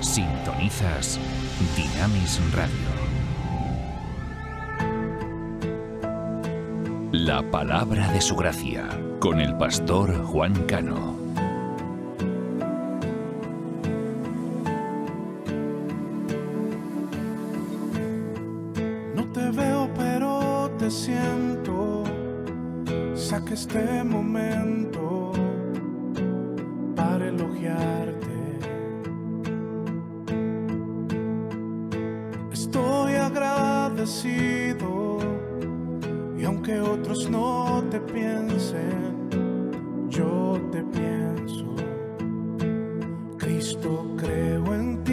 Sintonizas Dinamis Radio. La palabra de su gracia, con el pastor Juan Cano. No te veo, pero te siento. Saca este momento para elogiarte. Estoy agradecido, y aunque otros no te piensen, yo te pienso. Cristo, creo en ti,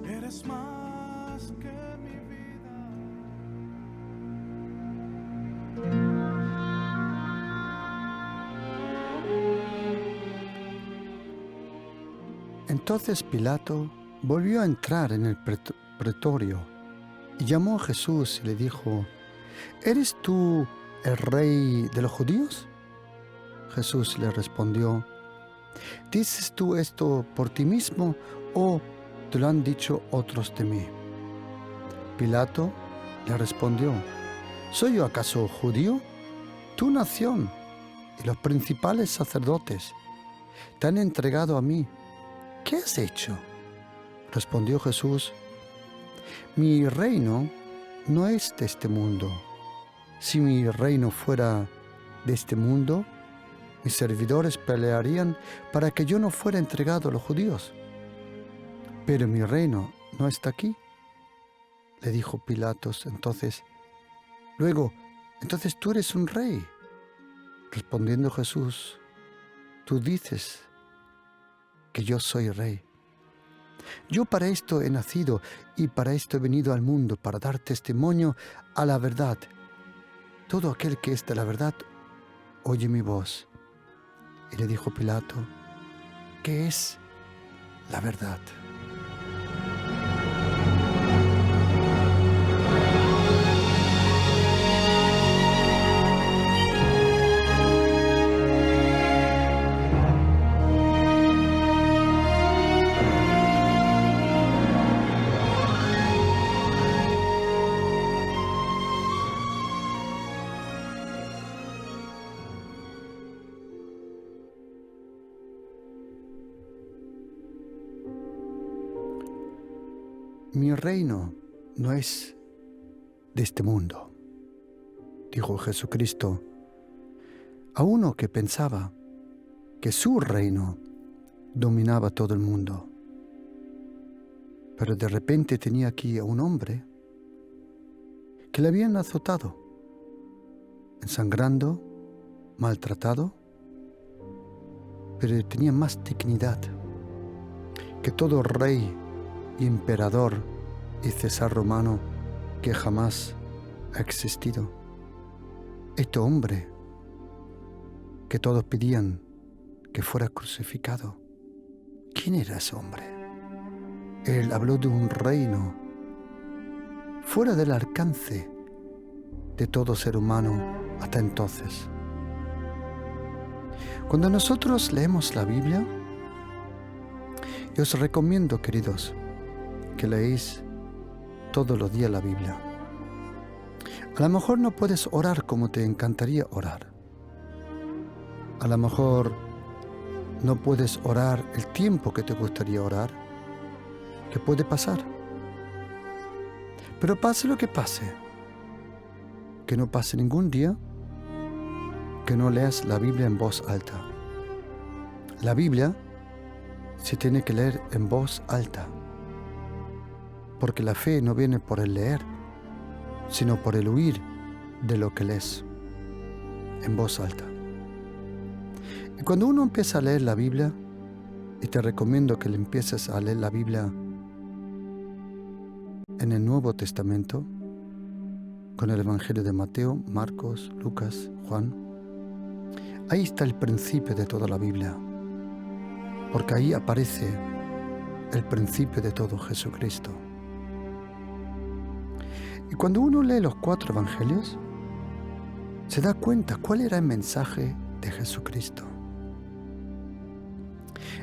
eres más que mi vida. Entonces Pilato volvió a entrar en el pretorio y llamó a Jesús y le dijo: ¿Eres tú el rey de los judíos? Jesús le respondió: ¿Dices tú esto por ti mismo o te lo han dicho otros de mí? Pilato le respondió: ¿Soy yo acaso judío? Tu nación y los principales sacerdotes te han entregado a mí. ¿Qué has hecho? Respondió Jesús: mi reino no es de este mundo. Si mi reino fuera de este mundo, mis servidores pelearían para que yo no fuera entregado a los judíos. Pero mi reino no está aquí, le dijo Pilatos entonces. Luego, entonces tú eres un rey. Respondiendo Jesús: tú dices que yo soy rey. Yo para esto he nacido y para esto he venido al mundo, para dar testimonio a la verdad. Todo aquel que es de la verdad oye mi voz. Y le dijo Pilato: ¿qué es la verdad? Mi reino no es de este mundo, dijo Jesucristo a uno que pensaba que su reino dominaba todo el mundo. Pero de repente tenía aquí a un hombre que le habían azotado, ensangrando, maltratado, pero tenía más dignidad que todo rey y emperador y César romano que jamás ha existido. Este hombre que todos pedían que fuera crucificado. ¿Quién era ese hombre? Él habló de un reino fuera del alcance de todo ser humano hasta entonces. Cuando nosotros leemos la Biblia, yo os recomiendo, queridos, que leéis todos los días la Biblia. A lo mejor no puedes orar como te encantaría orar. A lo mejor no puedes orar el tiempo que te gustaría orar, que puede pasar. Pero pase lo que pase, que no pase ningún día que no leas la Biblia en voz alta. La Biblia se tiene que leer en voz alta, porque la fe no viene por el leer, sino por el oír de lo que lees en voz alta. Y cuando uno empieza a leer la Biblia, y te recomiendo que le empieces a leer la Biblia en el Nuevo Testamento, con el Evangelio de Mateo, Marcos, Lucas, Juan, ahí está el principio de toda la Biblia, porque ahí aparece el principio de todo, Jesucristo. Y cuando uno lee los 4 evangelios, se da cuenta cuál era el mensaje de Jesucristo.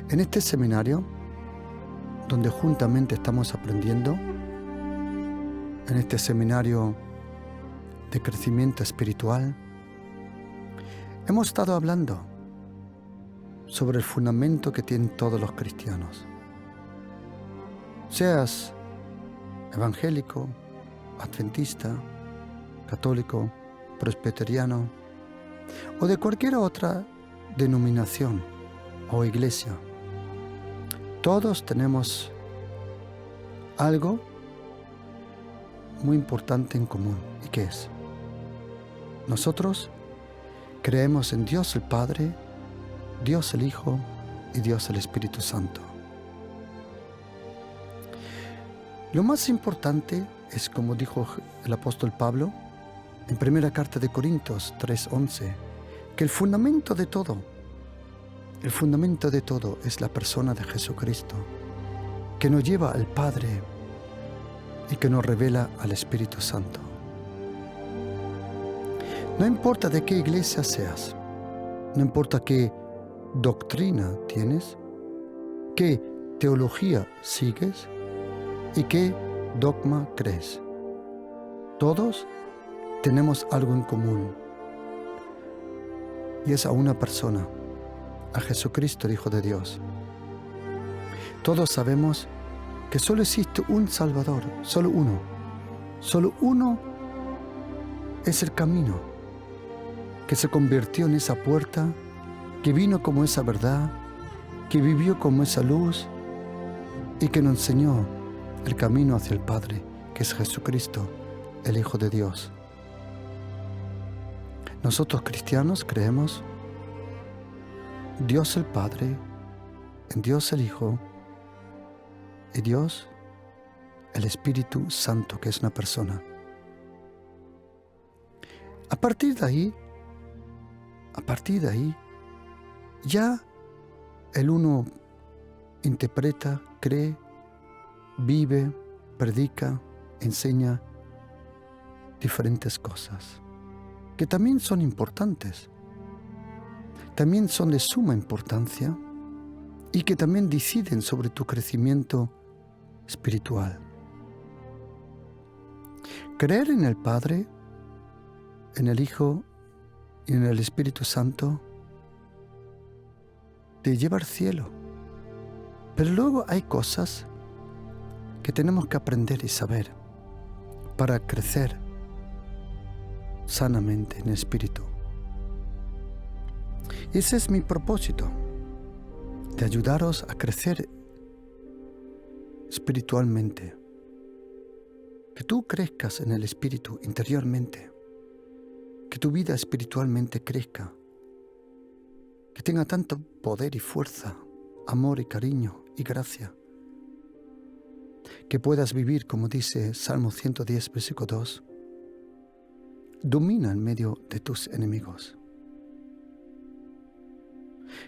En este seminario, donde juntamente estamos aprendiendo, en este seminario de crecimiento espiritual, hemos estado hablando sobre el fundamento que tienen todos los cristianos. Seas evangélico, adventista, católico, presbiteriano o de cualquier otra denominación o iglesia, todos tenemos algo muy importante en común. ¿Y qué es? Nosotros creemos en Dios el Padre, Dios el Hijo y Dios el Espíritu Santo. Lo más importante es, como dijo el apóstol Pablo en primera carta de Corintios 3:11, que el fundamento de todo es la persona de Jesucristo, que nos lleva al Padre y que nos revela al Espíritu Santo. No importa de qué iglesia seas, no importa qué doctrina tienes, qué teología sigues y qué dogma crees. Todos tenemos algo en común, y es a una persona, a Jesucristo, el Hijo de Dios. Todos sabemos que solo existe un Salvador, solo uno. Solo uno es el camino, que se convirtió en esa puerta, que vino como esa verdad, que vivió como esa luz y que nos enseñó el camino hacia el Padre, que es Jesucristo, el Hijo de Dios. Nosotros cristianos creemos en Dios el Padre, en Dios el Hijo y Dios el Espíritu Santo, que es una persona. A partir de ahí, ya el uno interpreta, cree, vive, predica, enseña diferentes cosas, que también son importantes, también son de suma importancia y que también deciden sobre tu crecimiento espiritual. Creer en el Padre, en el Hijo y en el Espíritu Santo te lleva al cielo. Pero luego hay cosas que tenemos que aprender y saber para crecer sanamente en el espíritu. Ese es mi propósito, de ayudaros a crecer espiritualmente, que tú crezcas en el espíritu interiormente, que tu vida espiritualmente crezca, que tenga tanto poder y fuerza, amor y cariño y gracia, que puedas vivir, como dice Salmo 110, versículo 2, domina en medio de tus enemigos.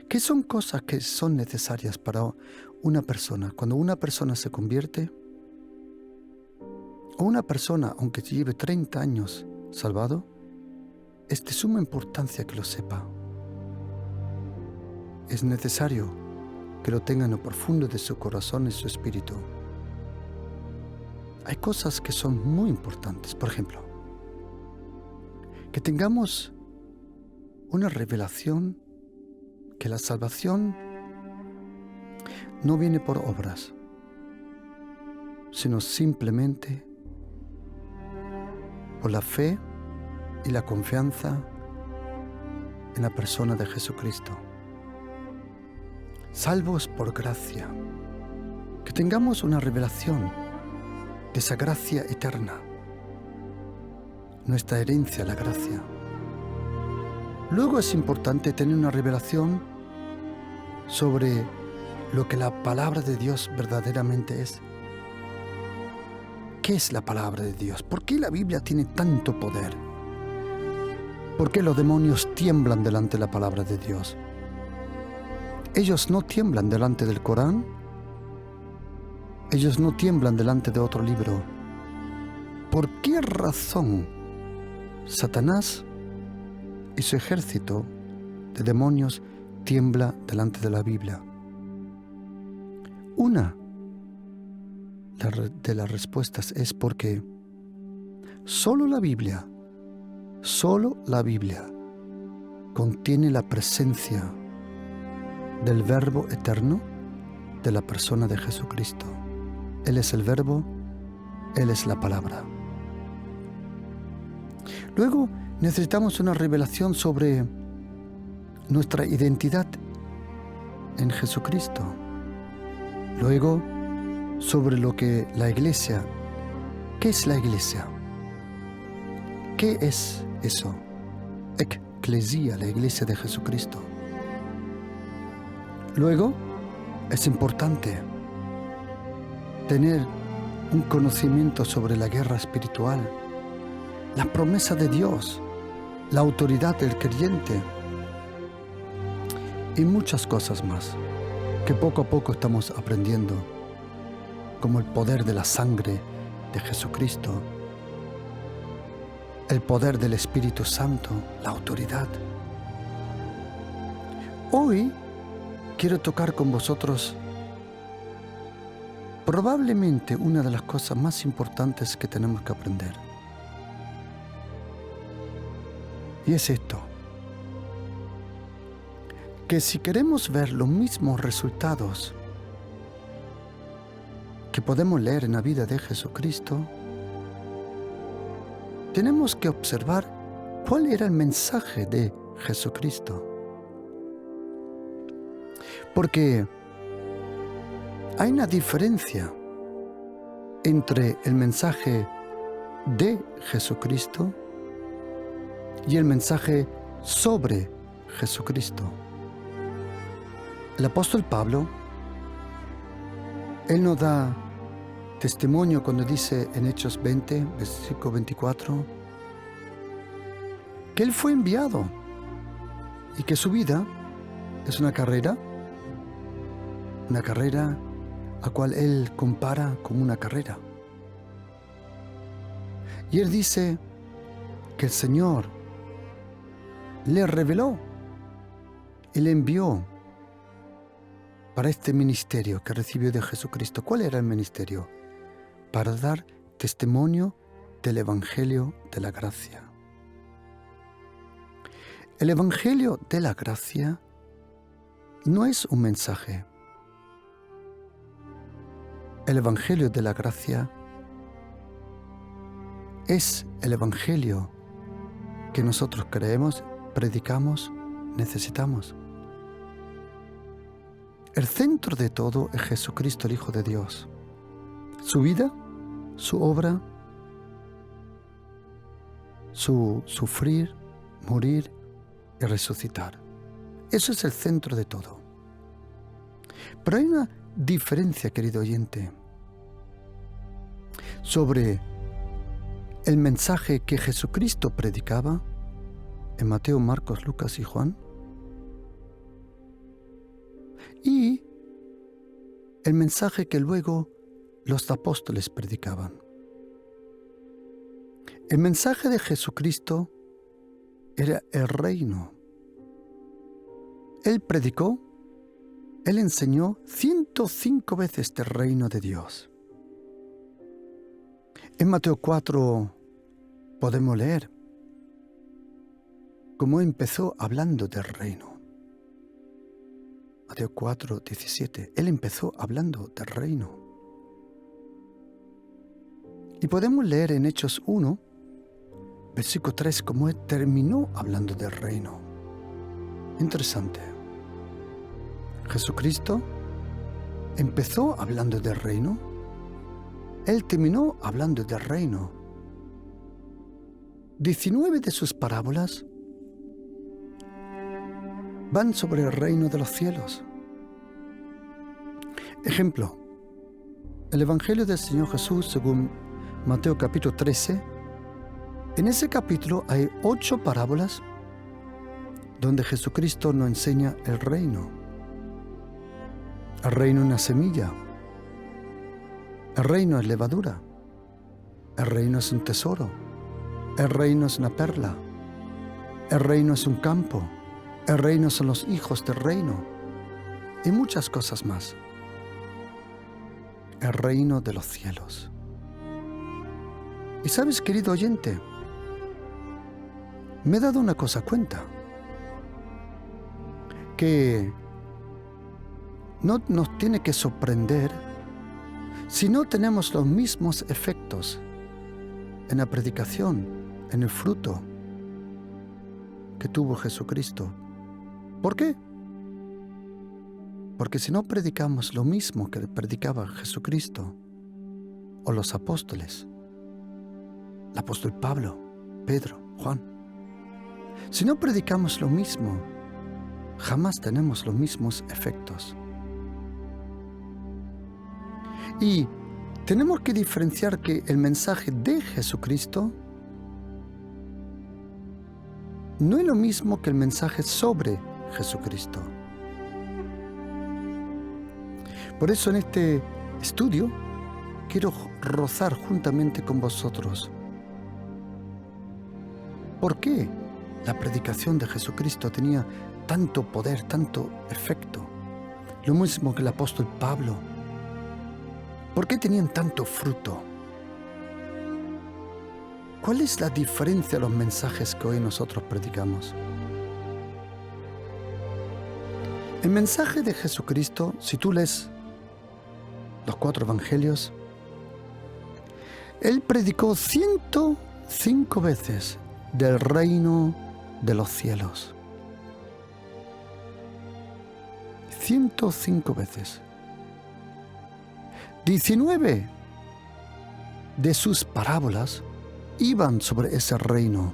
¿Qué son cosas que son necesarias para una persona? Cuando una persona se convierte, o una persona, aunque lleve 30 años salvado, es de suma importancia que lo sepa. Es necesario que lo tenga en lo profundo de su corazón y su espíritu. Hay cosas que son muy importantes. Por ejemplo, que tengamos una revelación que la salvación no viene por obras, sino simplemente por la fe y la confianza en la persona de Jesucristo. Salvos por gracia, que tengamos una revelación de esa gracia eterna, nuestra herencia, la gracia. Luego es importante tener una revelación sobre lo que la palabra de Dios verdaderamente es. ¿Qué es la palabra de Dios? ¿Por qué la Biblia tiene tanto poder? ¿Por qué los demonios tiemblan delante de la palabra de Dios? Ellos no tiemblan delante del Corán. Ellos no tiemblan delante de otro libro. ¿Por qué razón Satanás y su ejército de demonios tiembla delante de la Biblia? Una de las respuestas es porque solo la Biblia contiene la presencia del Verbo eterno de la persona de Jesucristo. Él es el Verbo, Él es la palabra. Luego necesitamos una revelación sobre nuestra identidad en Jesucristo. Luego, sobre lo que la Iglesia, ¿qué es la Iglesia? ¿Qué es eso? Eclesia, la Iglesia de Jesucristo. Luego, es importante tener un conocimiento sobre la guerra espiritual, la promesa de Dios, la autoridad del creyente y muchas cosas más que poco a poco estamos aprendiendo, como el poder de la sangre de Jesucristo, el poder del Espíritu Santo, la autoridad. Hoy quiero tocar con vosotros probablemente una de las cosas más importantes que tenemos que aprender. Y es esto, que si queremos ver los mismos resultados que podemos leer en la vida de Jesucristo, tenemos que observar cuál era el mensaje de Jesucristo. Porque hay una diferencia entre el mensaje de Jesucristo y el mensaje sobre Jesucristo. El apóstol Pablo, él nos da testimonio cuando dice en Hechos 20, versículo 24, que él fue enviado y que su vida es una carrera a cual él compara como una carrera. Y él dice que el Señor le reveló y le envió para este ministerio que recibió de Jesucristo. ¿Cuál era el ministerio? Para dar testimonio del Evangelio de la gracia. El Evangelio de la gracia no es un mensaje. El Evangelio de la gracia es el Evangelio que nosotros creemos, predicamos, necesitamos. El centro de todo es Jesucristo, el Hijo de Dios. Su vida, su obra, su sufrir, morir y resucitar. Eso es el centro de todo. Pero hay una diferencia, querido oyente, sobre el mensaje que Jesucristo predicaba en Mateo, Marcos, Lucas y Juan y el mensaje que luego los apóstoles predicaban. El mensaje de Jesucristo era el reino. Él predicó, él enseñó 105 veces del reino de Dios. En Mateo 4 podemos leer cómo empezó hablando del reino. Mateo 4, 17. Él empezó hablando del reino. Y podemos leer en Hechos 1, versículo 3, cómo él terminó hablando del reino. Interesante. Jesucristo empezó hablando del reino. Él terminó hablando del reino. 19 de sus parábolas van sobre el reino de los cielos. Ejemplo, el Evangelio del Señor Jesús según Mateo capítulo 13. En ese capítulo hay 8 parábolas donde Jesucristo nos enseña el reino. El reino es una semilla. El reino es levadura. El reino es un tesoro. El reino es una perla. El reino es un campo. El reino son los hijos del reino. Y muchas cosas más. el reino de los cielos. Y sabes, querido oyente, me he dado una cosa cuenta, que no nos tiene que sorprender si no tenemos los mismos efectos en la predicación, en el fruto que tuvo Jesucristo. ¿Por qué? Porque si no predicamos lo mismo que predicaba Jesucristo o los apóstoles, el apóstol Pablo, Pedro, Juan, si no predicamos lo mismo, jamás tenemos los mismos efectos. Y tenemos que diferenciar que el mensaje de Jesucristo no es lo mismo que el mensaje sobre Jesucristo. Por eso en este estudio quiero rozar juntamente con vosotros ¿por qué la predicación de Jesucristo tenía tanto poder, tanto efecto? Lo mismo que el apóstol Pablo. ¿Por qué tenían tanto fruto? ¿Cuál es la diferencia de los mensajes que hoy nosotros predicamos? El mensaje de Jesucristo, si tú lees los 4 evangelios, Él predicó 105 veces del reino de los cielos. 105 veces. 19 de sus parábolas iban sobre ese reino.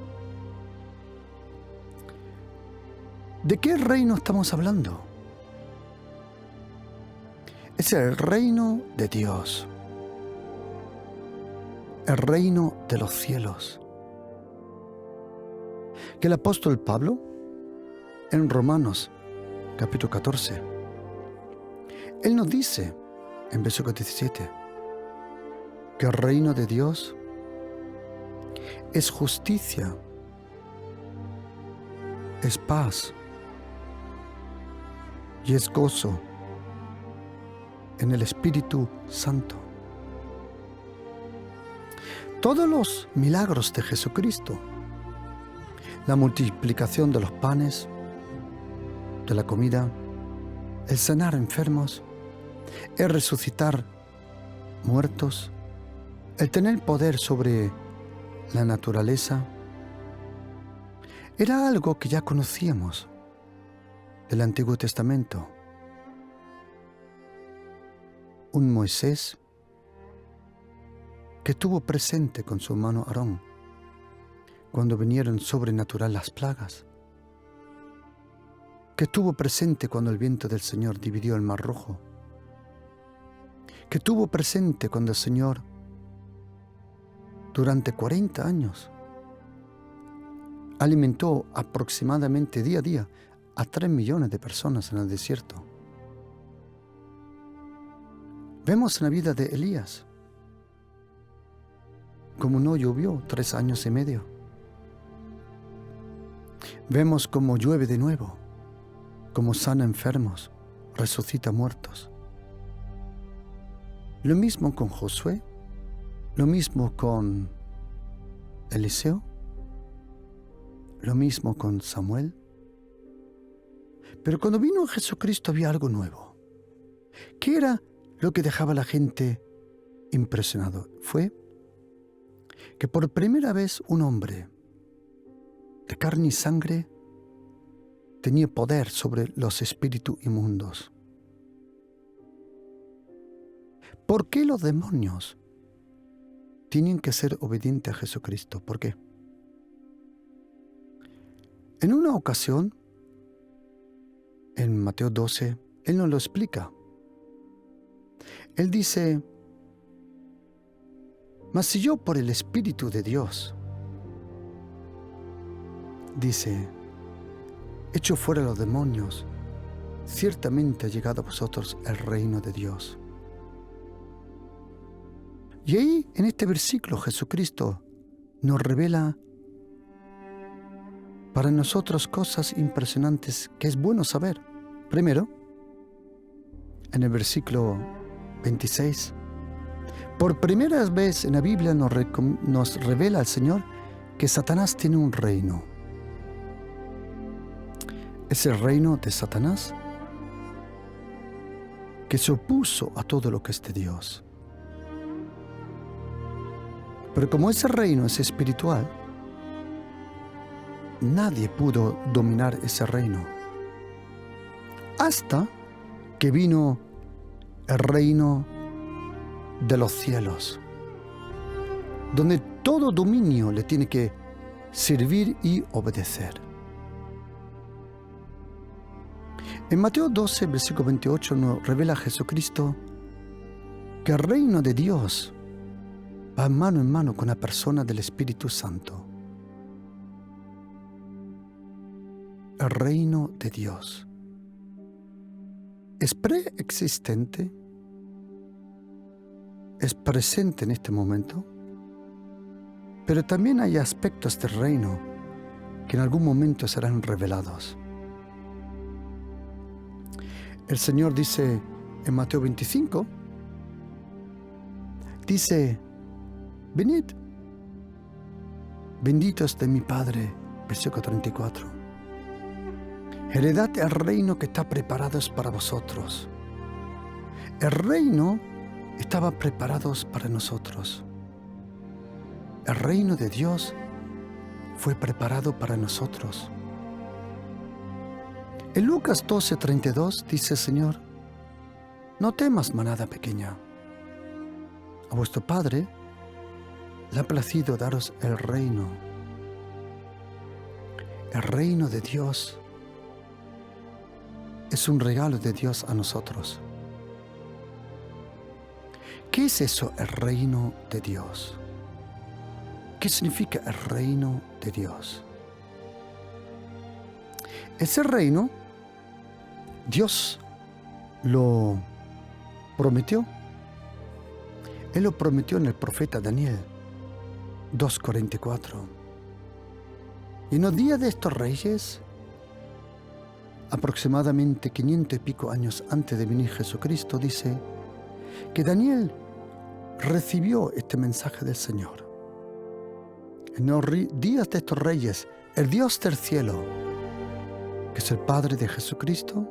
¿De qué reino estamos hablando? Es el reino de Dios, el reino de los cielos, que el apóstol Pablo, en Romanos capítulo 14, él nos dice, en versículo 17, que el reino de Dios es justicia, es paz y es gozo en el Espíritu Santo. Todos los milagros de Jesucristo, la multiplicación de los panes, de la comida, el sanar enfermos, el resucitar muertos, el tener poder sobre la naturaleza, era algo que ya conocíamos del Antiguo Testamento. Un Moisés que estuvo presente con su hermano Aarón cuando vinieron sobrenatural las plagas, que estuvo presente cuando el viento del Señor dividió el Mar Rojo, que estuvo presente cuando el Señor durante 40 años alimentó aproximadamente día a día a 3 millones de personas en el desierto. Vemos en la vida de Elías como no llovió 3 años y medio. Vemos cómo llueve de nuevo, cómo sana enfermos, resucita muertos. Lo mismo con Josué, lo mismo con Eliseo, lo mismo con Samuel. Pero cuando vino Jesucristo había algo nuevo. ¿Qué era lo que dejaba a la gente impresionado? Fue que por primera vez un hombre de carne y sangre tenía poder sobre los espíritus inmundos. ¿Por qué los demonios tienen que ser obedientes a Jesucristo? ¿Por qué? En una ocasión, en Mateo 12, Él nos lo explica. Él dice, mas si yo por el Espíritu de Dios, dice, echo fuera a los demonios, ciertamente ha llegado a vosotros el reino de Dios. Y ahí, en este versículo, Jesucristo nos revela para nosotros cosas impresionantes que es bueno saber. Primero, en el versículo 26, Por primera vez en la Biblia nos revela el Señor que Satanás tiene un reino. Es el reino de Satanás que se opuso a todo lo que es de Dios. Pero como ese reino es espiritual, nadie pudo dominar ese reino. Hasta que vino el reino de los cielos, donde todo dominio le tiene que servir y obedecer. En Mateo 12, versículo 28, nos revela a Jesucristo que el reino de Dios va mano en mano con la persona del Espíritu Santo. El reino de Dios es preexistente, es presente en este momento, pero también hay aspectos del reino que en algún momento serán revelados. El Señor dice en Mateo 25, dice: venid, benditos de mi Padre, versículo 34. Heredad el reino que está preparado para vosotros. El reino estaba preparado para nosotros. El reino de Dios fue preparado para nosotros. En Lucas 12:32 dice el Señor: no temas, manada pequeña. A vuestro Padre le ha placido daros el reino. El reino de Dios es un regalo de Dios a nosotros. ¿Qué es eso, el reino de Dios? ¿Qué significa el reino de Dios? Ese reino, Dios lo prometió. Él lo prometió en el profeta Daniel 2:44. Y en los días de estos reyes, aproximadamente 500 y pico años antes de venir Jesucristo, dice que Daniel recibió este mensaje del Señor. En los días de estos reyes, el Dios del cielo, que es el Padre de Jesucristo,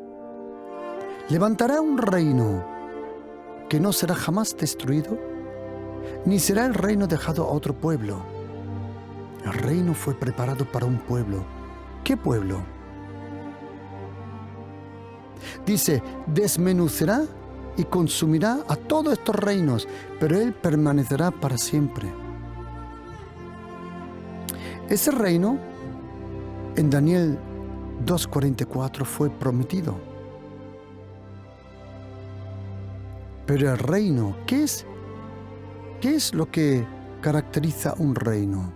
levantará un reino que no será jamás destruido, ni será el reino dejado a otro pueblo. El reino fue preparado para un pueblo. ¿Qué pueblo? Dice: desmenuzará y consumirá a todos estos reinos, pero Él permanecerá para siempre. Ese reino, en Daniel 2:44, fue prometido. Pero el reino, ¿qué es lo que caracteriza un reino?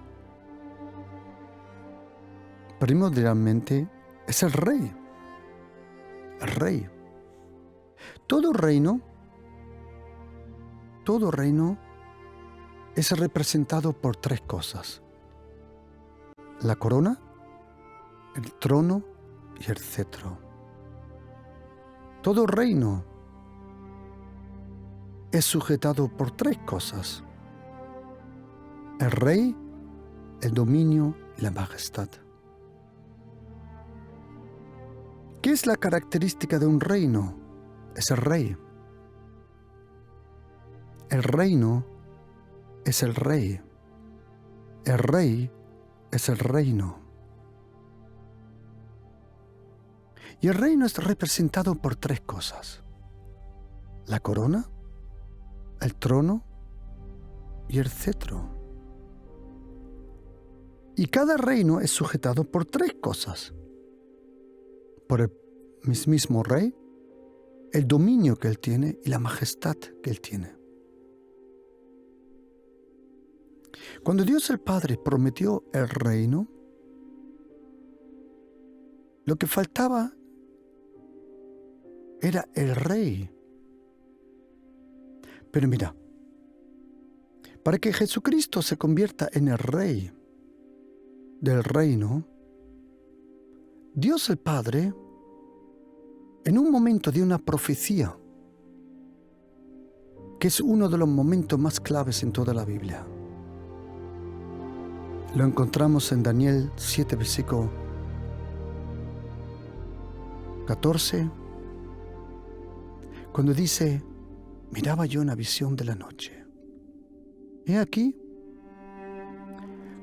Primordialmente es el rey. El rey. Todo reino es representado por tres cosas: la corona, el trono y el cetro. Todo reino es sujetado por tres cosas: el rey, el dominio y la majestad. ¿Qué es la característica de un reino? Es el rey. El reino es el rey. El rey es el reino. Y el reino es representado por tres cosas: la corona, el trono y el cetro. Y cada reino es sujetado por tres cosas: por el mismo rey, el dominio que él tiene y la majestad que él tiene. Cuando Dios el Padre prometió el reino, lo que faltaba era el rey. Pero mira, para que Jesucristo se convierta en el rey del reino, Dios el Padre, en un momento de una profecía, que es uno de los momentos más claves en toda la Biblia. Lo encontramos en Daniel 7, versículo 14, cuando dice: miraba yo una visión de la noche. He aquí,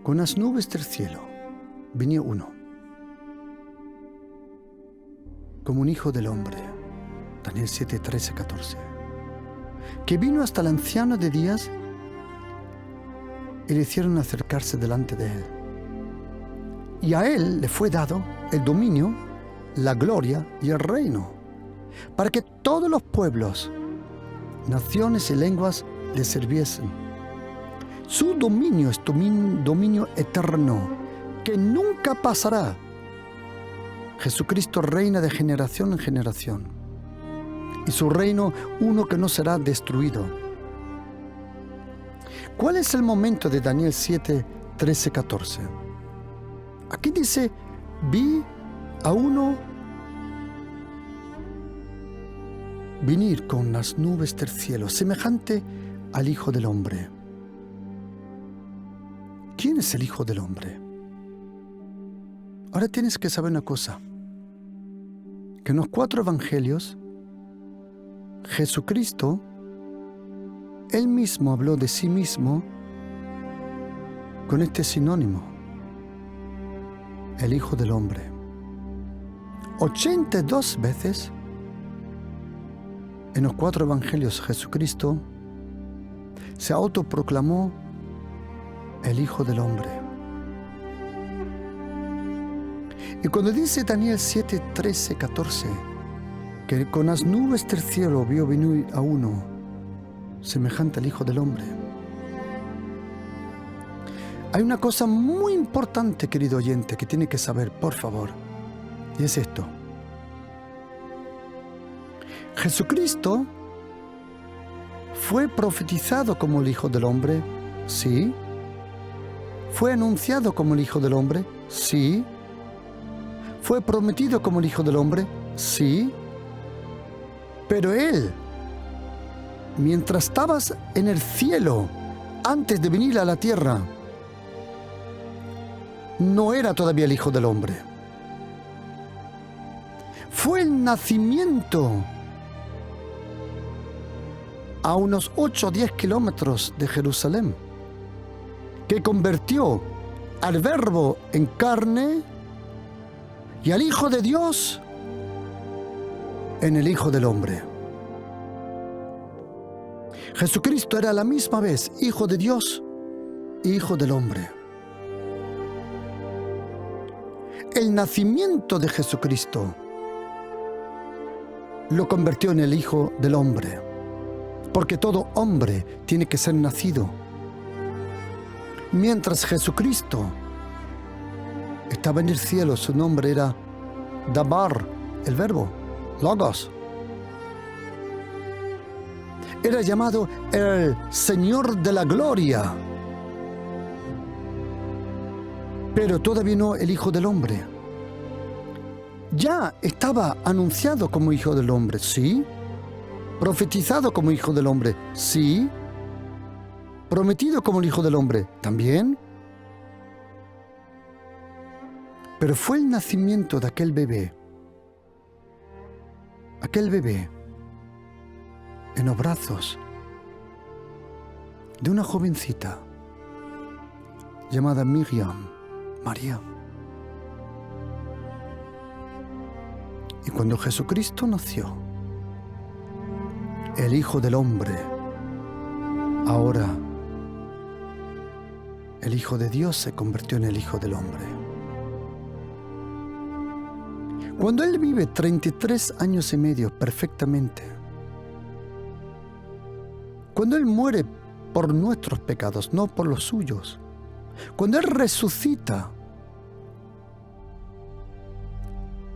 con las nubes del cielo venía uno, como un hijo del hombre. Daniel 7, 13, 14. Que vino hasta el anciano de días y le hicieron acercarse delante de él. Y a él le fue dado el dominio, la gloria y el reino, para que todos los pueblos, naciones y lenguas le sirviesen. Su dominio es dominio eterno, que nunca pasará. Jesucristo reina de generación en generación, y su reino uno que no será destruido. ¿Cuál es el momento de Daniel 7, 13, 14? Aquí dice: vi a uno venir con las nubes del cielo, semejante al Hijo del Hombre. ¿Quién es el Hijo del Hombre? Ahora tienes que saber una cosa, que en los 4 evangelios, Jesucristo, Él mismo habló de sí mismo con este sinónimo: el Hijo del Hombre. 82 veces en los 4 evangelios Jesucristo se autoproclamó el Hijo del Hombre. Y cuando dice Daniel 7, 13, 14, que con las nubes del cielo vio venir a uno semejante al Hijo del Hombre, hay una cosa muy importante, querido oyente, que tiene que saber, por favor, y es esto: Jesucristo fue profetizado como el Hijo del Hombre, sí. Fue anunciado como el Hijo del Hombre, sí. Fue prometido como el Hijo del Hombre, sí. Pero Él, mientras estabas en el cielo, antes de venir a la tierra, no era todavía el Hijo del Hombre. Fue el nacimiento a unos 8 o 10 kilómetros de Jerusalén que convirtió al Verbo en carne y al Hijo de Dios en el Hijo del Hombre. Jesucristo era a la misma vez Hijo de Dios y Hijo del Hombre. El nacimiento de Jesucristo lo convirtió en el Hijo del Hombre, porque todo hombre tiene que ser nacido. Mientras Jesucristo estaba en el cielo, su nombre era Dabar, el verbo, Logos. Era llamado el Señor de la Gloria, pero todavía no el Hijo del Hombre. Ya estaba anunciado como Hijo del Hombre, sí. Profetizado como Hijo del Hombre, sí. Prometido como el Hijo del Hombre, también. Pero fue el nacimiento de aquel bebé en los brazos de una jovencita llamada Miriam, María. Y cuando Jesucristo nació, el Hijo del Hombre, ahora el Hijo de Dios se convirtió en el Hijo del Hombre. Cuando Él vive 33 años y medio perfectamente, cuando Él muere por nuestros pecados, no por los suyos, cuando Él resucita,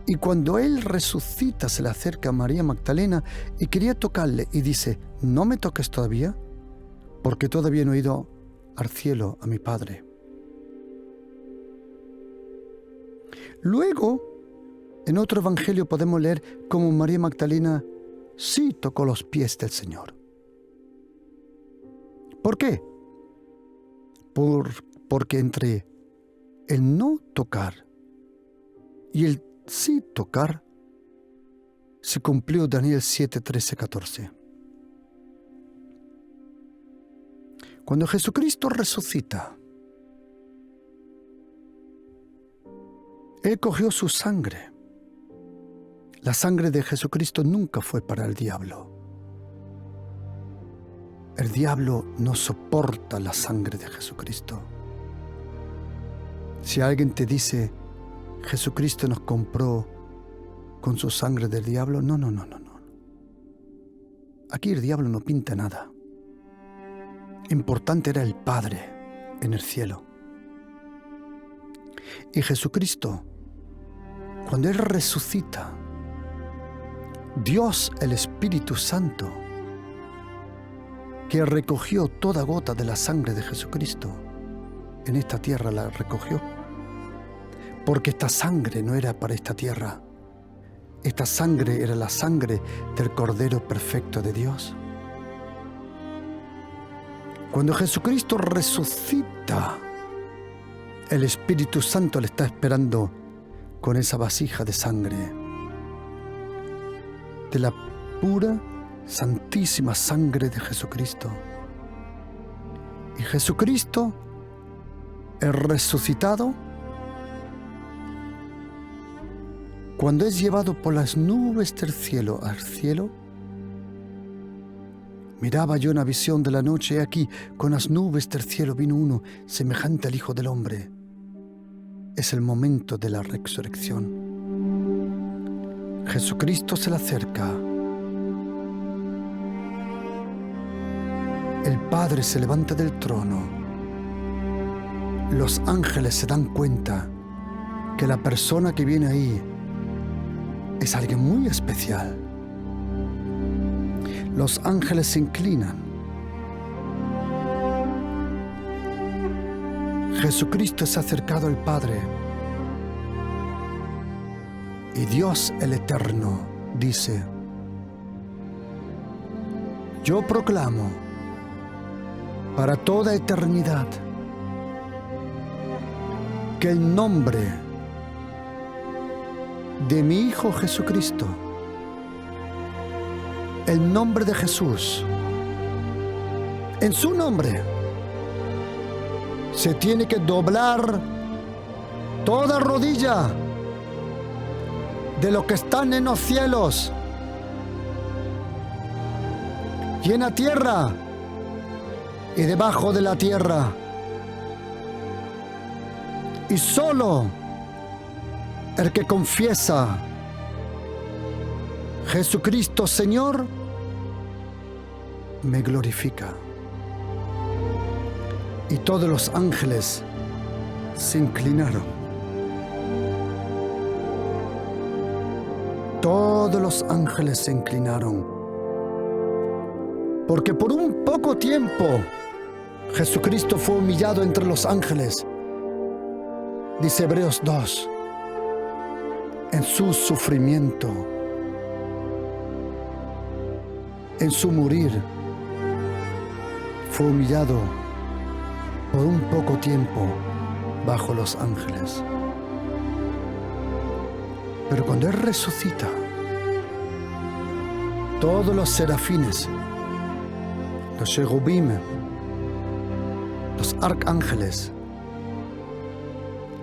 y cuando Él resucita se le acerca a María Magdalena y quería tocarle y dice: no me toques todavía, porque todavía no he ido al cielo a mi Padre. Luego, en otro evangelio podemos leer cómo María Magdalena sí tocó los pies del Señor. ¿Por qué? Porque entre el no tocar y el sí tocar se cumplió Daniel 7, 13, 14. Cuando Jesucristo resucita, Él cogió su sangre. La sangre de Jesucristo nunca fue para el diablo. El diablo no soporta la sangre de Jesucristo. Si alguien te dice, Jesucristo nos compró con su sangre del diablo, no. Aquí el diablo no pinta nada. Importante era el Padre en el cielo. Y Jesucristo, cuando Él resucita, Dios, el Espíritu Santo, que recogió toda gota de la sangre de Jesucristo, en esta tierra la recogió. Porque esta sangre no era para esta tierra. Esta sangre era la sangre del Cordero Perfecto de Dios. Cuando Jesucristo resucita, el Espíritu Santo le está esperando con esa vasija de sangre, de la pura, santísima sangre de Jesucristo. Y Jesucristo, el resucitado, cuando es llevado por las nubes del cielo al cielo, miraba yo una visión de la noche, y aquí, con las nubes del cielo vino uno semejante al Hijo del Hombre. Es el momento de la resurrección. Jesucristo se le acerca. El Padre se levanta del trono. Los ángeles se dan cuenta que la persona que viene ahí es alguien muy especial. Los ángeles se inclinan. Jesucristo se ha acercado al Padre. Y Dios el Eterno dice: yo proclamo para toda eternidad que el nombre de mi Hijo Jesucristo, el nombre de Jesús, en su nombre se tiene que doblar toda rodilla de los que están en los cielos y en la tierra y debajo de la tierra. Y solo el que confiesa Jesucristo Señor me glorifica. Y todos los ángeles se inclinaron. Todos los ángeles se inclinaron. Porque por un poco tiempo Jesucristo fue humillado entre los ángeles. Dice Hebreos 2, en su sufrimiento, en su morir, fue humillado por un poco tiempo bajo los ángeles. Pero cuando Él resucita, todos los serafines, los cherubim, los arcángeles,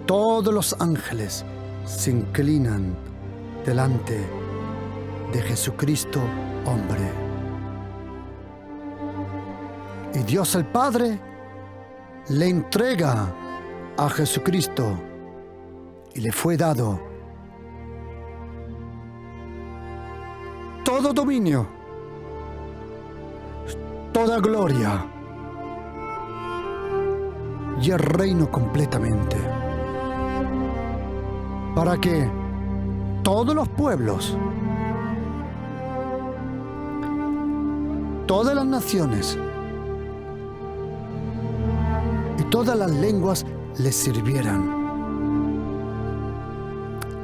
todos los ángeles se inclinan delante de Jesucristo, hombre. Y Dios el Padre le entrega a Jesucristo y le fue dado todo dominio, toda gloria y el reino completamente, para que todos los pueblos, todas las naciones y todas las lenguas le sirvieran.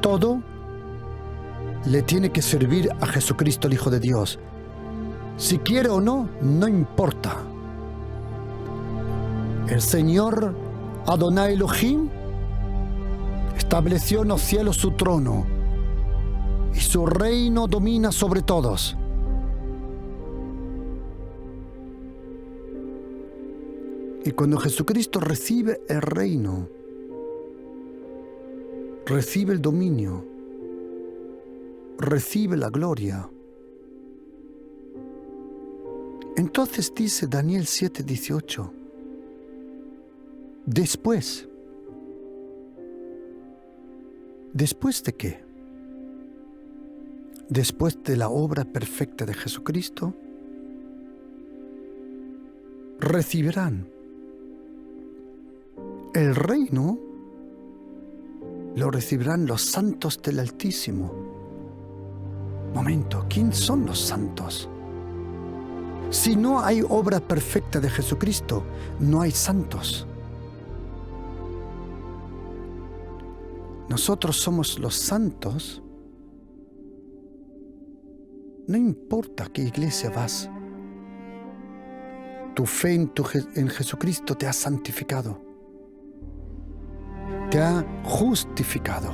Todo le tiene que servir a Jesucristo, el Hijo de Dios. Si quiere o no, no importa. El Señor, Adonai Elohim, estableció en los cielos su trono y su reino domina sobre todos. Y cuando Jesucristo recibe el reino, recibe el dominio, recibe la gloria, entonces dice Daniel 7:18, ¿después de qué? Después de la obra perfecta de Jesucristo, recibirán el reino, lo recibirán los santos del Altísimo. Momento, ¿quién son los santos? Si no hay obra perfecta de Jesucristo, no hay santos. Nosotros somos los santos. No importa a qué iglesia vas. Tu fe en Jesucristo te ha santificado. Te ha justificado.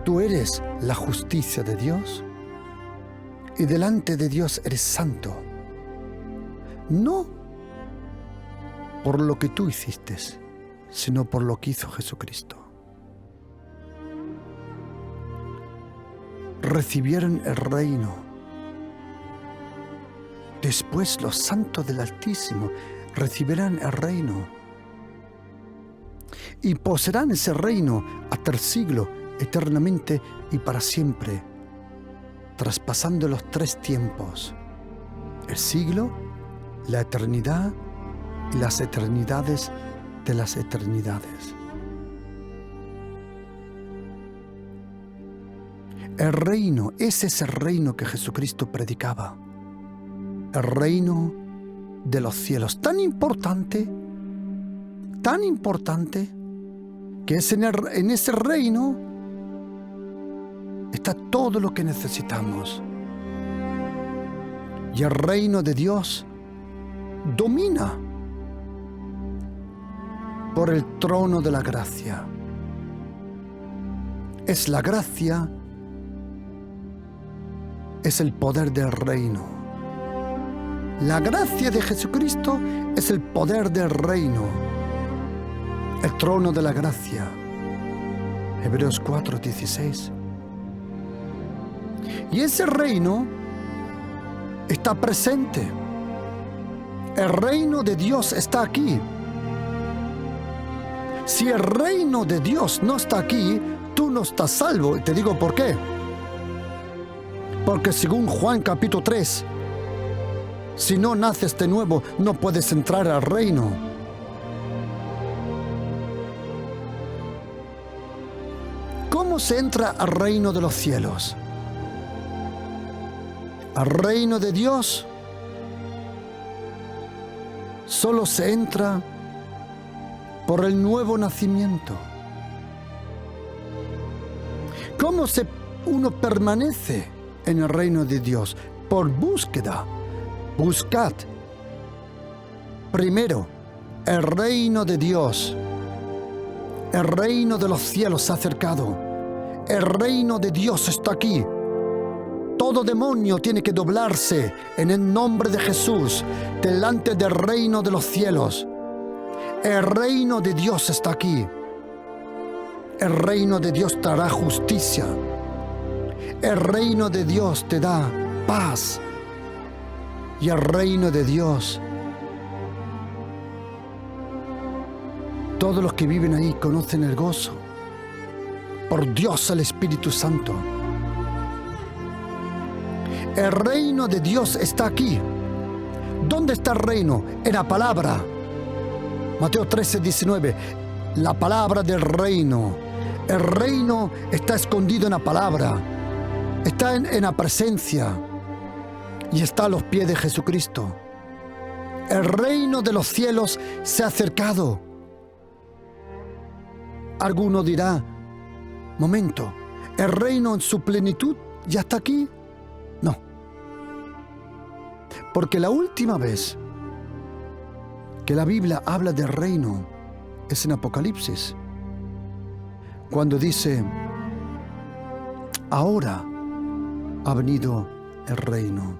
Tú eres la justicia de Dios y delante de Dios eres santo. No por lo que tú hiciste, sino por lo que hizo Jesucristo. Recibieron el reino. Después los santos del Altísimo recibirán el reino y poseerán ese reino hasta el siglo, eternamente y para siempre, traspasando los 3 tiempos: el siglo, la eternidad y las eternidades de las eternidades. El reino, ese es el reino que Jesucristo predicaba. El reino de los cielos, tan importante, que es en ese reino está todo lo que necesitamos. Y el reino de Dios domina por el trono de la gracia. Es la gracia, es el poder del reino. La gracia de Jesucristo es el poder del reino, el trono de la gracia. Hebreos 4:16. Y ese reino está presente. El reino de Dios está aquí. Si el reino de Dios no está aquí, tú no estás salvo. Y te digo por qué. Porque según Juan capítulo 3, si no naces de nuevo, no puedes entrar al reino. ¿Cómo se entra al reino de los cielos? Al reino de Dios solo se entra por el nuevo nacimiento. ¿Cómo uno permanece en el reino de Dios? Por búsqueda. Buscad primero el reino de Dios. El reino de los cielos se ha acercado. El reino de Dios está aquí. Todo demonio tiene que doblarse en el nombre de Jesús delante del reino de los cielos. El reino de Dios está aquí. El reino de Dios te hará justicia. El reino de Dios te da paz. Y el reino de Dios, todos los que viven ahí conocen el gozo por Dios el Espíritu Santo. El reino de Dios está aquí. ¿Dónde está el reino? En la palabra. Mateo 13:19. La palabra del reino. El reino está escondido en la palabra. Está en la presencia. Y está a los pies de Jesucristo. El reino de los cielos se ha acercado. Alguno dirá, momento, ¿el reino en su plenitud ya está aquí? No. Porque la última vez que la Biblia habla de reino es en Apocalipsis, cuando dice: ahora ha venido el reino.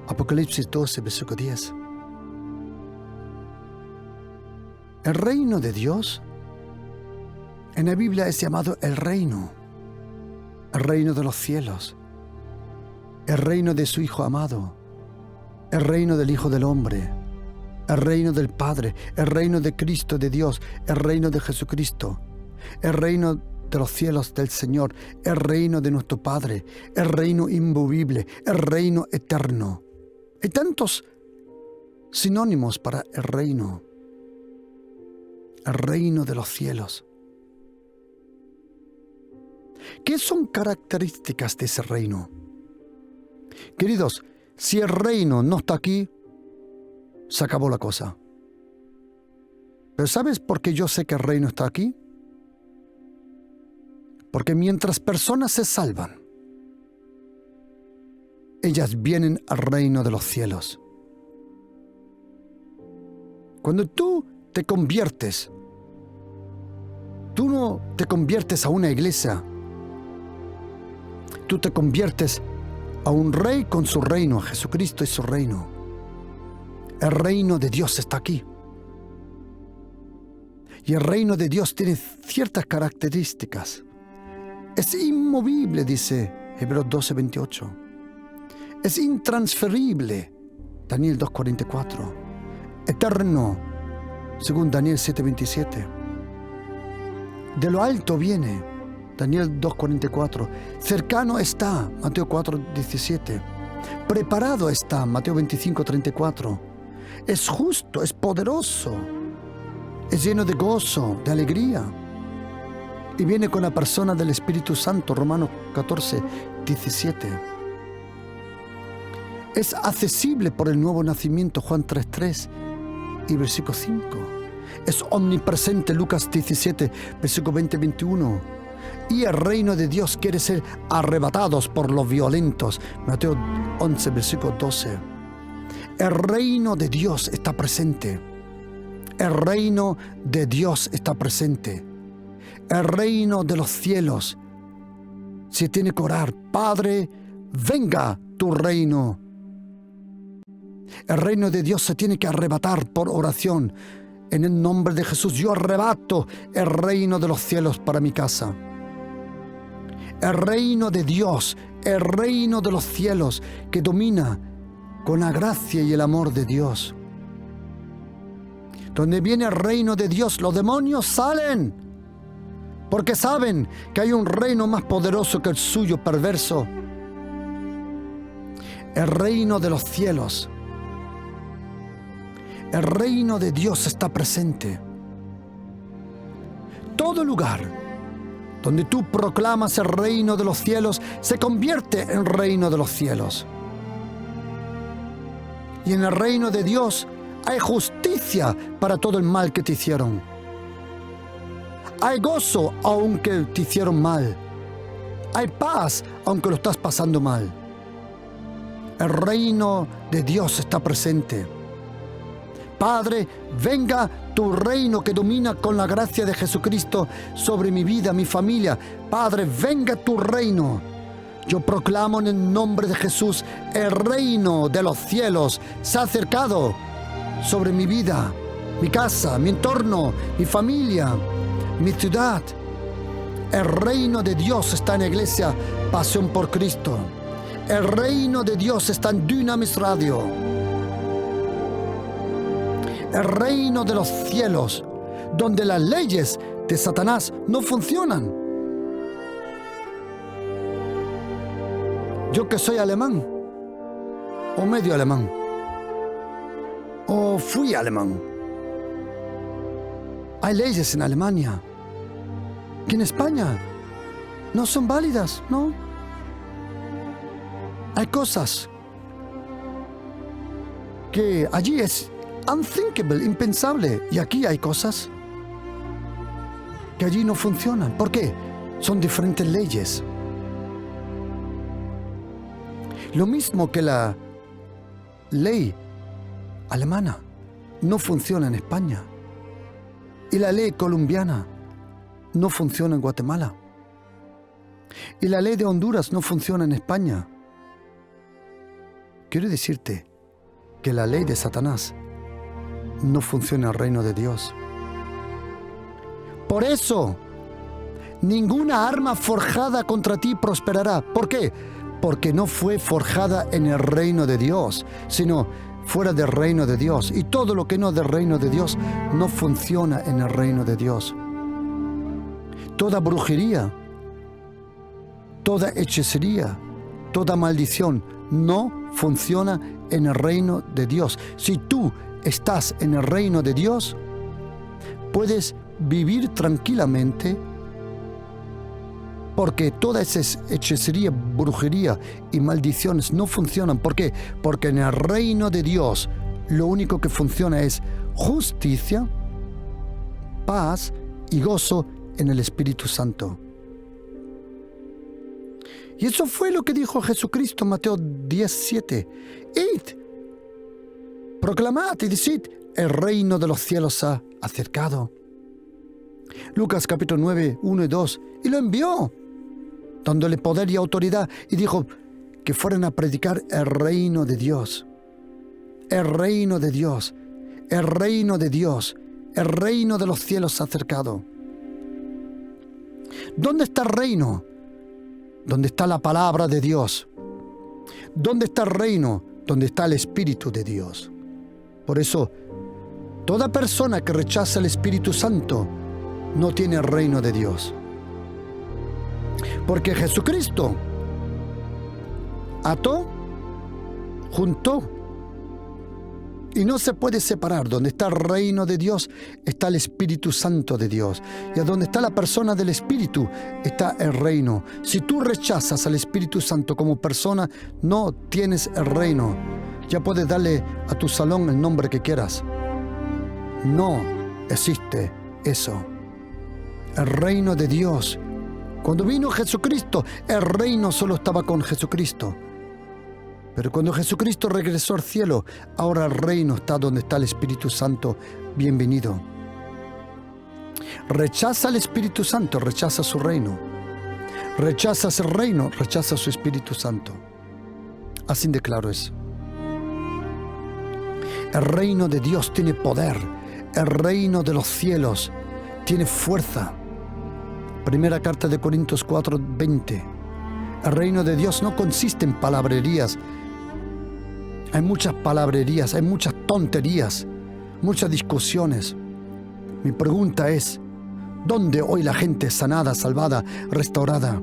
Apocalipsis 12, versículo 10. El reino de Dios en la Biblia es llamado el reino de los cielos, el reino de su Hijo amado, el reino del Hijo del Hombre, el reino del Padre, el reino de Cristo, de Dios, el reino de Jesucristo, el reino de los cielos del Señor, el reino de nuestro Padre, el reino inmovible, el reino eterno. Hay tantos sinónimos para el reino de los cielos. ¿Qué son características de ese reino? Queridos, si el reino no está aquí, se acabó la cosa. Pero ¿sabes por qué yo sé que el reino está aquí? Porque mientras personas se salvan, ellas vienen al reino de los cielos. Cuando tú te conviertes, tú no te conviertes a una iglesia, tú te conviertes a un rey con su reino, a Jesucristo y su reino. El reino de Dios está aquí. Y el reino de Dios tiene ciertas características. Es inmovible, dice Hebreos 12, 28. Es intransferible, Daniel 2:44. Eterno, según Daniel 7:27. De lo alto viene, Daniel 2:44. Cercano está, Mateo 4:17. Preparado está, Mateo 25:34. Es justo, es poderoso, es lleno de gozo, de alegría. Y viene con la persona del Espíritu Santo, Romanos 14:17. Es accesible por el nuevo nacimiento, Juan 3:3 y versículo 5. Es omnipresente, Lucas 17, versículo 20-21. Y el reino de Dios quiere ser arrebatados por los violentos, Mateo 11, versículo 12. El reino de Dios está presente. El reino de Dios está presente. El reino de los cielos se tiene que orar: Padre, venga tu reino. El reino de Dios se tiene que arrebatar por oración. En el nombre de Jesús, yo arrebato el reino de los cielos para mi casa. El reino de Dios, el reino de los cielos, que domina con la gracia y el amor de Dios. Donde viene el reino de Dios, los demonios salen, porque saben que hay un reino más poderoso que el suyo perverso. El reino de los cielos. El reino de Dios está presente. Todo lugar donde tú proclamas el reino de los cielos se convierte en reino de los cielos. Y en el reino de Dios hay justicia para todo el mal que te hicieron. Hay gozo aunque te hicieron mal. Hay paz aunque lo estás pasando mal. El reino de Dios está presente. Padre, venga tu reino que domina con la gracia de Jesucristo sobre mi vida, mi familia. Padre, venga tu reino. Yo proclamo en el nombre de Jesús: el reino de los cielos se ha acercado sobre mi vida, mi casa, mi entorno, mi familia, mi ciudad. El reino de Dios está en la iglesia Pasión por Cristo. El reino de Dios está en Dynamis Radio. El reino de los cielos, donde las leyes de Satanás no funcionan. Yo que soy alemán, o medio alemán, o fui alemán. Hay leyes en Alemania que en España no son válidas, ¿no? Hay cosas que allí es unthinkable, impensable, y aquí hay cosas que allí no funcionan. ¿Por qué? Son diferentes leyes. Lo mismo que la ley alemana no funciona en España. Y la ley colombiana no funciona en Guatemala. Y la ley de Honduras no funciona en España. Quiero decirte que la ley de Satanás no funciona en el reino de Dios. Por eso, ninguna arma forjada contra ti prosperará. ¿Por qué? Porque no fue forjada en el reino de Dios, sino fuera del reino de Dios. Y todo lo que no es del reino de Dios no funciona en el reino de Dios. Toda brujería, toda hechicería, toda maldición no funciona en el reino de Dios. Si tú estás en el reino de Dios, puedes vivir tranquilamente, porque toda esa hechicería, brujería y maldiciones no funcionan. ¿Por qué? Porque en el reino de Dios lo único que funciona es justicia, paz y gozo en el Espíritu Santo. Y eso fue lo que dijo Jesucristo en Mateo 10:7. Id, proclamad y decid, el reino de los cielos se ha acercado. Lucas capítulo 9, 1 y 2. Y lo envió, dándole poder y autoridad, y dijo que fueran a predicar el reino de Dios. El reino de Dios. El reino de Dios. El reino de los cielos se ha acercado. ¿Dónde está el reino? ¿Dónde está la palabra de Dios? ¿Dónde está el reino? ¿Dónde está el Espíritu de Dios? Por eso, toda persona que rechaza el Espíritu Santo no tiene el reino de Dios. Porque Jesucristo ató, juntó, y no se puede separar. Donde está el reino de Dios está el Espíritu Santo de Dios. Y a donde está la persona del Espíritu está el reino. Si tú rechazas al Espíritu Santo como persona, no tienes el reino. Ya puedes darle a tu salón el nombre que quieras. No existe eso. El reino de Dios. Cuando vino Jesucristo, el reino solo estaba con Jesucristo. Pero cuando Jesucristo regresó al cielo, ahora el reino está donde está el Espíritu Santo. Bienvenido. Rechaza al Espíritu Santo, rechaza su reino. Rechazas el reino, rechaza su Espíritu Santo. Así de claro es. El reino de Dios tiene poder. El reino de los cielos tiene fuerza. Primera carta de Corintios 4:20. El reino de Dios no consiste en palabrerías. Hay muchas palabrerías, hay muchas tonterías, muchas discusiones. Mi pregunta es, ¿dónde hoy la gente es sanada, salvada, restaurada?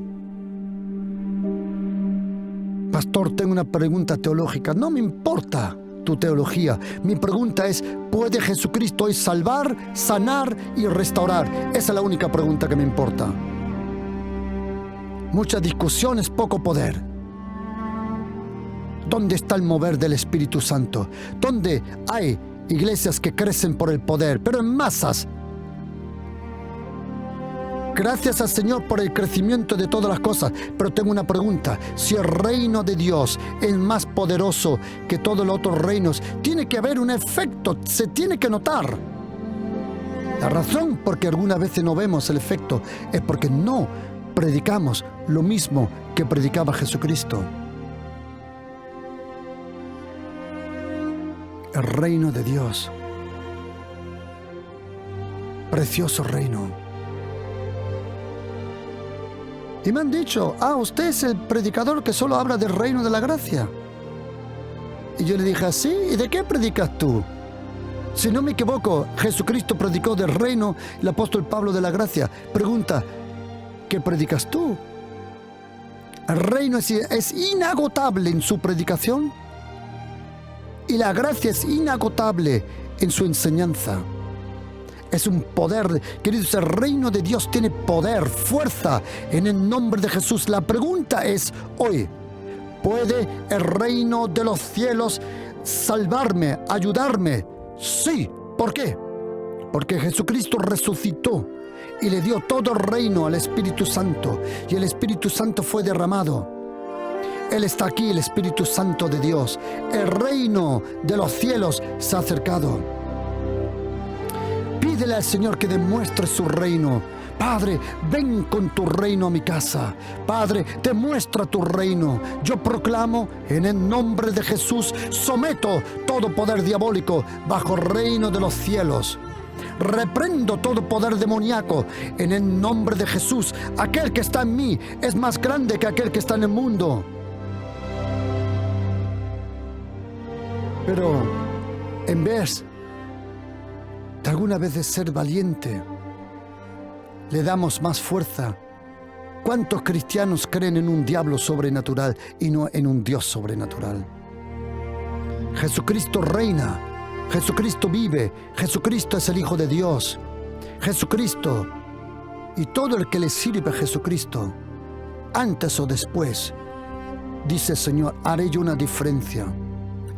Pastor, tengo una pregunta teológica. No me importa tu teología. Mi pregunta es, ¿puede Jesucristo hoy salvar, sanar y restaurar? Esa es la única pregunta que me importa. Muchas discusiones, poco poder. ¿Dónde está el mover del Espíritu Santo? ¿Dónde hay iglesias que crecen por el poder, pero en masas? Gracias al Señor por el crecimiento de todas las cosas, pero tengo una pregunta. Si el reino de Dios es más poderoso que todos los otros reinos, tiene que haber un efecto, se tiene que notar. La razón por que algunas veces no vemos el efecto es porque no predicamos lo mismo que predicaba Jesucristo. El reino de Dios. Precioso reino. Y me han dicho, usted es el predicador que solo habla del reino de la gracia. Y yo le dije, ¿sí? ¿Y de qué predicas tú? Si no me equivoco, Jesucristo predicó del reino, el apóstol Pablo de la gracia. Pregunta, ¿qué predicas tú? El reino es inagotable en su predicación y la gracia es inagotable en su enseñanza. Es un poder, queridos, el reino de Dios tiene poder, fuerza en el nombre de Jesús. La pregunta es hoy, ¿puede el reino de los cielos salvarme, ayudarme? Sí. ¿Por qué? Porque Jesucristo resucitó y le dio todo el reino al Espíritu Santo, y el Espíritu Santo fue derramado. Él está aquí, el Espíritu Santo de Dios. El reino de los cielos se ha acercado. Pídele al Señor que demuestre su reino. Padre, ven con tu reino a mi casa. Padre, demuestra tu reino. Yo proclamo en el nombre de Jesús, someto todo poder diabólico bajo el reino de los cielos. Reprendo todo poder demoníaco en el nombre de Jesús. Aquel que está en mí es más grande que aquel que está en el mundo. Pero en vez de alguna vez de ser valiente, le damos más fuerza. ¿Cuántos cristianos creen en un diablo sobrenatural y no en un Dios sobrenatural? Jesucristo reina, Jesucristo vive, Jesucristo es el Hijo de Dios. Jesucristo y todo el que le sirve a Jesucristo, antes o después, dice el Señor, haré yo una diferencia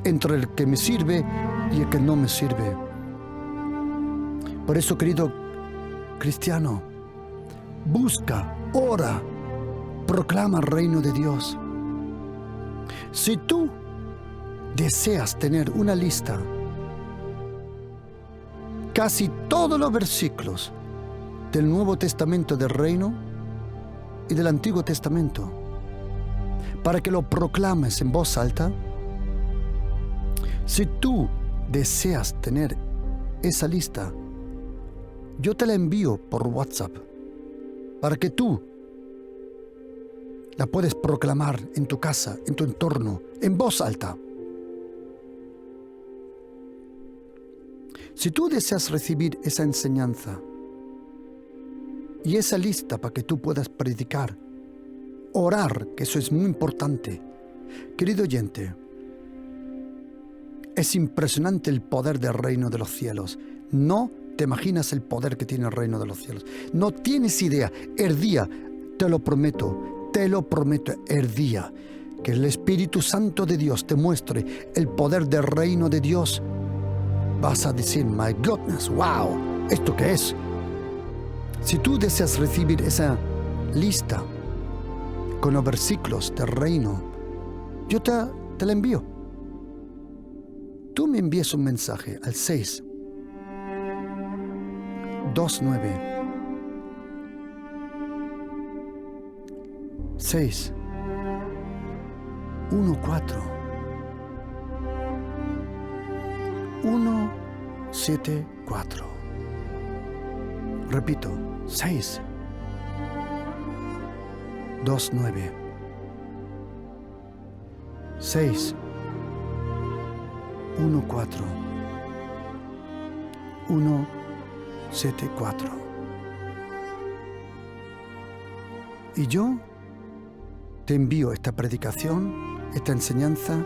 entre el que me sirve y el que no me sirve. Por eso, querido cristiano, busca, ora, proclama el reino de Dios. Si tú deseas tener una lista, casi todos los versículos del Nuevo Testamento del Reino y del Antiguo Testamento, para que lo proclames en voz alta, si tú deseas tener esa lista, yo te la envío por WhatsApp, para que tú la puedes proclamar en tu casa, en tu entorno, en voz alta. Si tú deseas recibir esa enseñanza y esa lista para que tú puedas predicar, orar, que eso es muy importante, querido oyente, es impresionante el poder del reino de los cielos. No te imaginas el poder que tiene el reino de los cielos. No tienes idea. El día, te lo prometo, el día que el Espíritu Santo de Dios te muestre el poder del reino de Dios, vas a decir, my goodness, wow, ¿esto qué es? Si tú deseas recibir esa lista con los versículos del reino, yo te la envío. Tú me envías un mensaje al 629 614 174. Repito, 629 614 174. Y yo te envío esta predicación, esta enseñanza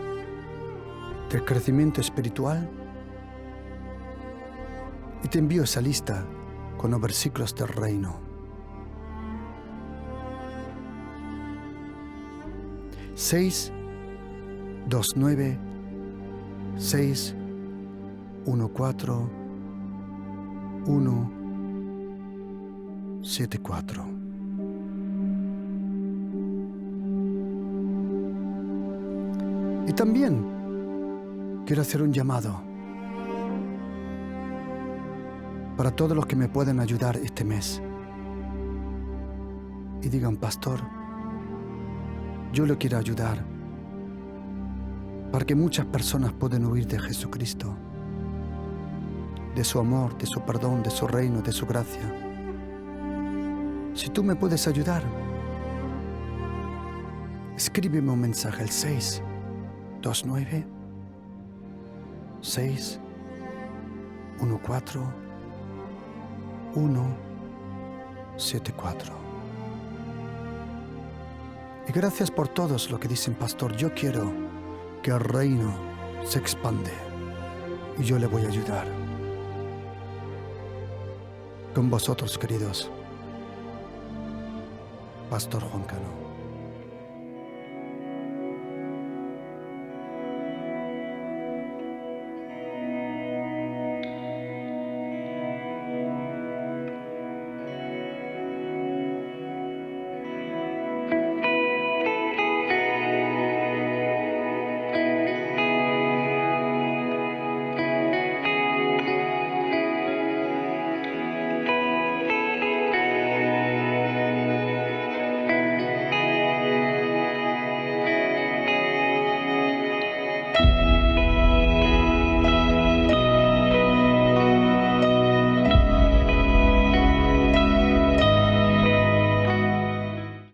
del crecimiento espiritual, y te envío esa lista con los versículos del reino. 629 614 174. Y también quiero hacer un llamado para todos los que me pueden ayudar este mes y digan, pastor, yo le quiero ayudar para que muchas personas puedan huir de Jesucristo, de su amor, de su perdón, de su reino, de su gracia. Si tú me puedes ayudar, escríbeme un mensaje al 629 614 174. Y gracias por todos lo que dicen, pastor, yo quiero que el reino se expande y yo le voy a ayudar. Con vosotros, queridos, Pastor Juan Cano.